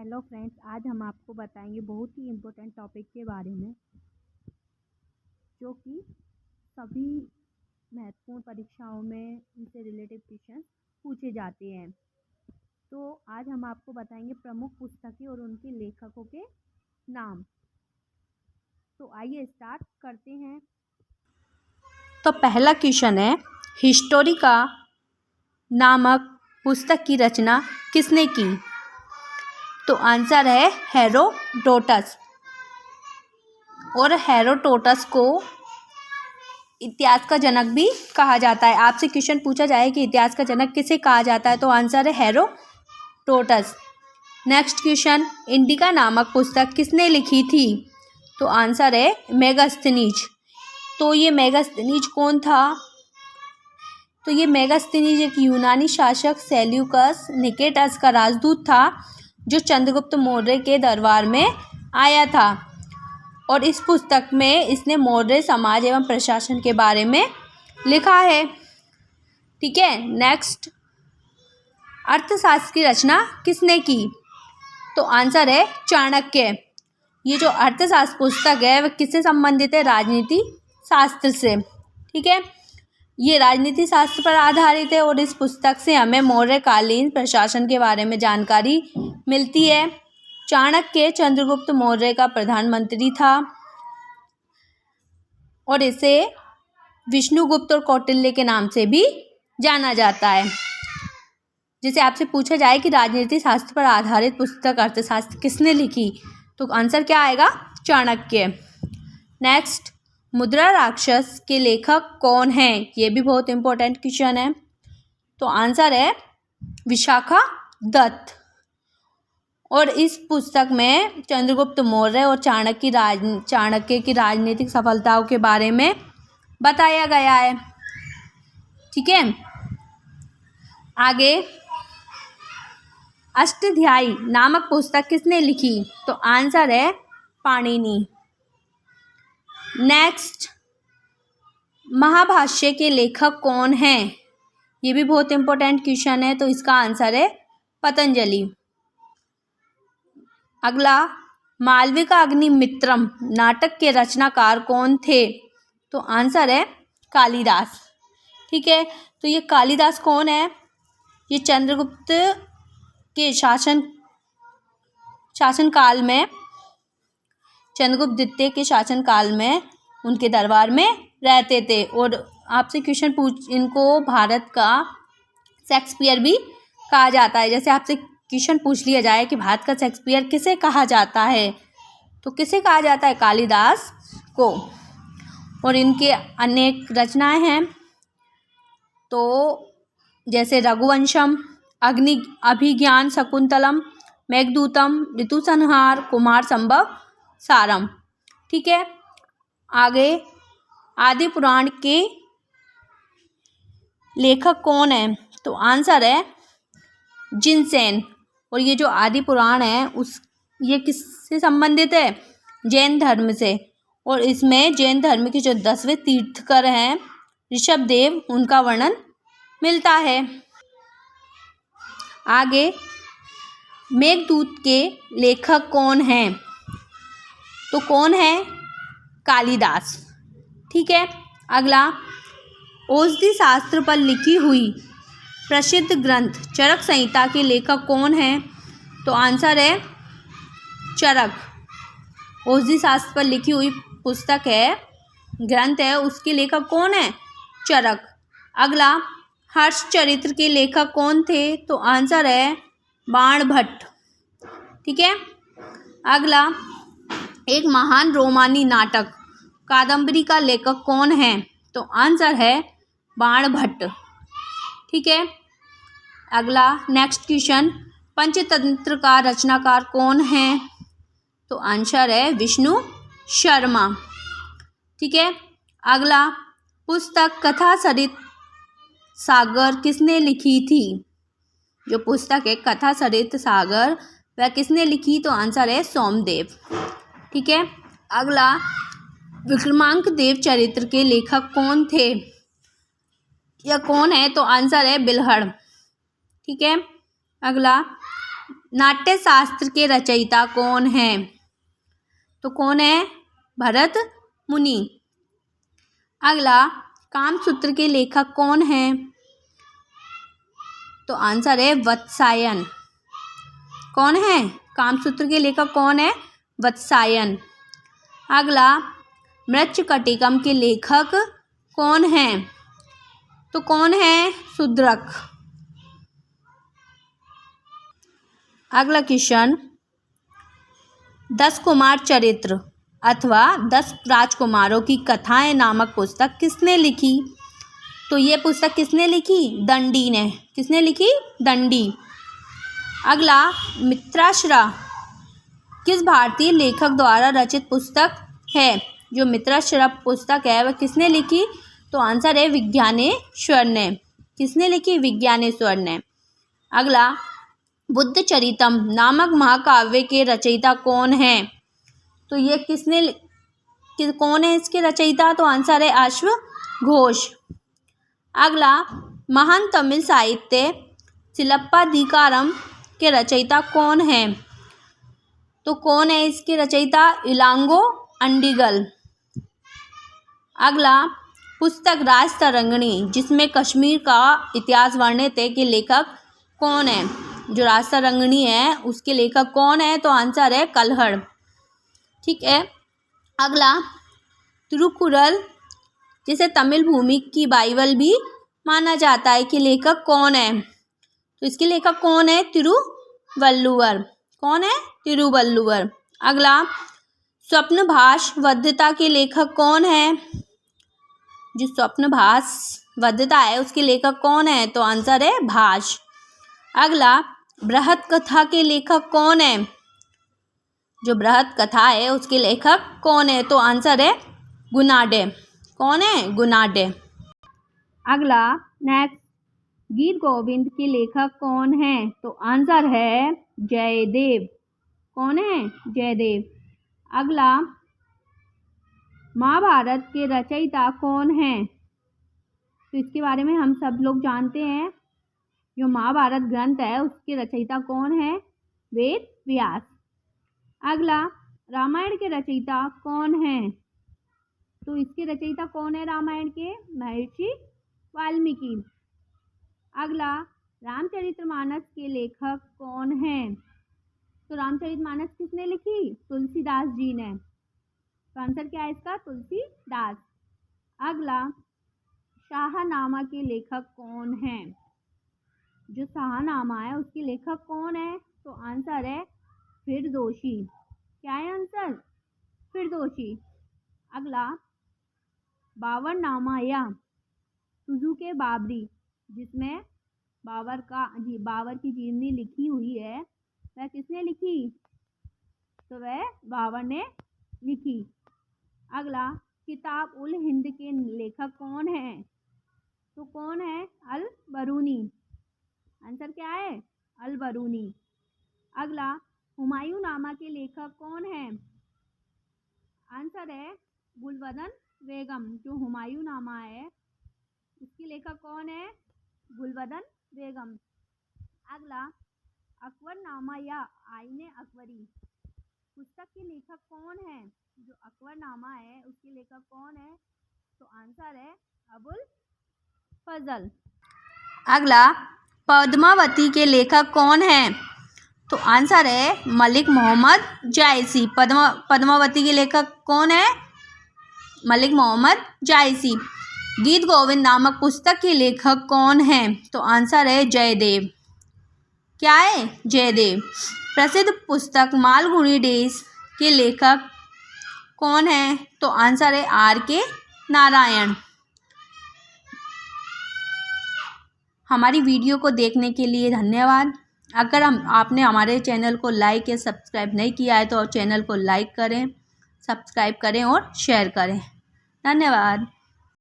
Hello friends, आज हम आपको बताएंगे बहुत ही इम्पोर्टेंट टॉपिक के बारे में जो कि सभी महत्वपूर्ण परीक्षाओं में इनसे रिलेटेड क्वेश्चन पूछे जाते हैं। तो आज हम आपको बताएंगे प्रमुख पुस्तकें और उनके लेखकों के नाम। तो आइए स्टार्ट करते हैं। तो पहला क्वेश्चन है, हिस्टोरिका नामक पुस्तक की रचना किसने की? तो आंसर है हेरोडोटस। और हेरोडोटस को इतिहास का जनक भी कहा जाता है। आपसे क्वेश्चन पूछा जाए कि इतिहास का जनक किसे कहा जाता है, तो आंसर है हेरोडोटस। नेक्स्ट क्वेश्चन, इंडिका नामक पुस्तक किसने लिखी थी? तो आंसर है मेगास्थनीज। तो ये मेगास्थनीज कौन था? तो ये मेगास्थनीज एक यूनानी शासक सेल्यूकस निकेटस का राजदूत था जो चंद्रगुप्त मौर्य के दरबार में आया था। और इस पुस्तक में इसने मौर्य समाज एवं प्रशासन के बारे में लिखा है। ठीक है। नेक्स्ट, अर्थशास्त्र की रचना किसने की? तो आंसर है चाणक्य। ये जो अर्थशास्त्र पुस्तक है वह किससे संबंधित है? राजनीति शास्त्र से। ठीक है, ये राजनीति शास्त्र पर आधारित है और इस पुस्तक से हमें मौर्यकालीन प्रशासन के बारे में जानकारी मिलती है। चाणक्य चंद्रगुप्त मौर्य का प्रधानमंत्री था और इसे विष्णुगुप्त और कौटिल्य के नाम से भी जाना जाता है। जैसे आपसे पूछा जाए कि राजनीति शास्त्र पर आधारित पुस्तक अर्थशास्त्र किसने लिखी, तो आंसर क्या आएगा? चाणक्य। नेक्स्ट, मुद्रा राक्षस के लेखक कौन हैं? ये भी बहुत इंपॉर्टेंट क्वेश्चन है। तो आंसर है विशाखादत्त। और इस पुस्तक में चंद्रगुप्त मौर्य और चाणक्य की राजनीतिक सफलताओं के बारे में बताया गया है। ठीक है, आगे, अष्टाध्यायी नामक पुस्तक किसने लिखी? तो आंसर है पाणिनि। नेक्स्ट, महाभाष्य के लेखक कौन हैं? ये भी बहुत इंपॉर्टेंट क्वेश्चन है, तो इसका आंसर है पतंजलि। अगला, मालविका अग्निमित्रम नाटक के रचनाकार कौन थे? तो आंसर है कालिदास। ठीक है, तो ये कालिदास कौन है? ये चंद्रगुप्त के शासनकाल में, चंद्रगुप्त द्वितीय के शासनकाल में उनके दरबार में रहते थे। और आपसे क्वेश्चन इनको भारत का शेक्सपियर भी कहा जाता है। जैसे आपसे क्वेश्चन पूछ लिया जाए कि भारत का शेक्सपियर किसे कहा जाता है, तो किसे कहा जाता है? कालिदास को। और इनके अनेक रचनाएं हैं, तो जैसे रघुवंशम, अभिज्ञान शकुंतलम, मेघदूतम, ऋतुसंहार, कुमार संभव सारम। ठीक है, आगे, आदि पुराण के लेखक कौन है? तो आंसर है जिनसेन। और ये जो आदि पुराण है ये किससे संबंधित है? जैन धर्म से। और इसमें जैन धर्म के जो 10वें तीर्थकर हैं ऋषभदेव, उनका वर्णन मिलता है। आगे, मेघदूत के लेखक कौन हैं? तो कौन है? कालिदास। ठीक है, अगला, औषधि शास्त्र पर लिखी हुई प्रसिद्ध ग्रंथ चरक संहिता के लेखक कौन हैं? तो आंसर है चरक। औषधि शास्त्र पर लिखी हुई पुस्तक है, ग्रंथ है, उसके लेखक कौन है? चरक। अगला, हर्षचरित्र के लेखक कौन थे? तो आंसर है बाणभट्ट। ठीक है, अगला, एक महान रोमानी नाटक कादम्बरी का लेखक कौन है? तो आंसर है बाणभट्ट। ठीक है, अगला, नेक्स्ट क्वेश्चन, पंचतंत्र का रचनाकार कौन है? तो आंसर है विष्णु शर्मा। ठीक है, अगला, पुस्तक कथा सरित सागर किसने लिखी थी? जो पुस्तक है कथा सरित सागर, वह किसने लिखी? तो आंसर है सोमदेव। ठीक है, अगला, विक्रमांक देव चरित्र के लेखक कौन थे? यह कौन है? तो आंसर है बिल्हड़। ठीक है, अगला, नाट्य शास्त्र के रचयिता कौन हैं? तो कौन है? भरत मुनि। अगला, कामसूत्र के लेखक कौन हैं? तो आंसर है वत्सायन। कौन है? कामसूत्र के लेखक कौन है? वत्सायन। अगला, मृच्छकटिकम के लेखक कौन हैं? तो कौन है? शूद्रक। अगला क्वेश्चन, 10 कुमार चरित्र अथवा 10 राजकुमारों की कथाएं नामक पुस्तक किसने लिखी? तो ये पुस्तक किसने लिखी? दंडी ने। किसने लिखी? दंडी। अगला, मित्राक्षरा किस भारतीय लेखक द्वारा रचित पुस्तक है? जो मित्राक्षरा पुस्तक है वह किसने लिखी? तो आंसर है विज्ञानेश्वर ने। किसने लिखी? विज्ञानेश्वर ने। अगला, बुद्ध चरितम नामक महाकाव्य के रचयिता कौन हैं? तो ये कौन है इसके रचयिता? तो आंसर है अश्वघोष। अगला, महान तमिल साहित्य सिलप्पाधिकारम के रचयिता कौन हैं? तो कौन है इसके रचयिता? इलांगो अंडिगल। अगला, पुस्तक राजतरंगिणी जिसमें कश्मीर का इतिहास वर्णित है के लेखक कौन है? जो राजतरंगिणी है उसके लेखक कौन है? तो आंसर है कल्हड़। ठीक है। अगला, तिरुकुरल जिसे तमिल भूमि की बाइबल भी माना जाता है कि लेखक कौन है? तो इसके लेखक कौन है? तिरुवल्लुवर। कौन है? तिरुवल्लुवर। अगला, स्वप्नभाष वध्यता के लेखक कौन है? जो स्वप्नभाष वध्यता है उसके लेखक कौन है? तो आंसर है भाष। अगला, बृहत कथा के लेखक कौन है? जो बृहत कथा है उसके लेखक कौन है? तो आंसर है गुनाडे। कौन है? गुनाडे। अगला, नेक्स्ट, गीत गोविंद के लेखक कौन है? तो आंसर है जयदेव। कौन है? जयदेव। अगला, महाभारत के रचयिता कौन है? तो इसके बारे में हम सब लोग जानते हैं। जो महाभारत ग्रंथ है उसके रचयिता कौन है? वेद व्यास। अगला, रामायण के रचयिता कौन है? तो इसके रचयिता कौन है रामायण के? महर्षि वाल्मीकि। अगला, रामचरितमानस के लेखक कौन है? तो रामचरितमानस किसने लिखी? तुलसीदास जी ने। तो आंसर क्या है इसका? तुलसीदास। अगला, शाहनामा के लेखक कौन है? जो शाहनामा है उसके लेखक कौन है? तो आंसर है फिरदौसी। क्या है आंसर? फिरदौसी। अगला, बाबरनामा या सुजुके बाबरी जिसमें बाबर की जीवनी लिखी हुई है वह किसने लिखी? तो वह बाबर ने लिखी। अगला, किताब उल हिंद के लेखक कौन है? तो कौन है? अल बरूनी। आंसर क्या है? अल बरूनी। अगला, हुमायूं नामा के लेखक कौन है? आंसर है गुलबदन बेगम। जो हुमायूं नामा है उसकी लेखक कौन है? गुलबदन बेगम। अगला, अकबरनामा या आईने अकबरी पुस्तक के लेखक कौन है? जो अकबरनामा है उसके लेखक कौन है? तो आंसर है अबुल फजल। अगला, पद्मावती के लेखक कौन है? तो आंसर है मलिक मोहम्मद जायसी। पद्मावती के लेखक कौन है? मलिक मोहम्मद जायसी। गीत गोविंद नामक पुस्तक के लेखक कौन है? तो आंसर है जयदेव। क्या है? जयदेव। प्रसिद्ध पुस्तक मालगुडी डेज के लेखक कौन है? तो आंसर है R.K. नारायण। हमारी वीडियो को देखने के लिए धन्यवाद। अगर आपने हमारे चैनल को लाइक या सब्सक्राइब नहीं किया है तो चैनल को लाइक करें, सब्सक्राइब करें और शेयर करें। धन्यवाद।